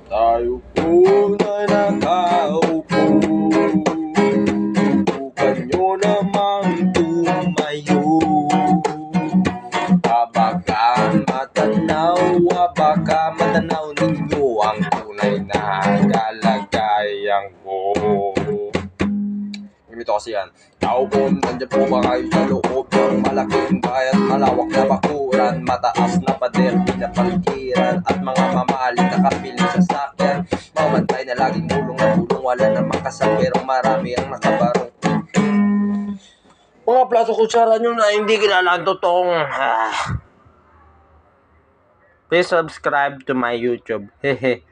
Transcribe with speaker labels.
Speaker 1: Tayo po na nakaupo, subukan nyo namang tumayo. Baka matanaw ninyo ang tunay na kalagayan ko. Ganito kasi yan. Tao po, nandiyan po ba kayo sa loob ng malaking bayan, malawak na bakuran, mataas na pader, pinapaligiran, at mga mamahalin na kapiling sa sakyan. Mamantay na laging bulong na bulong, wala namang kasaperong marami ang nakabarong. Mga plato kutsara nyo na hindi kilala ang totoong Please subscribe to my YouTube. Hehe.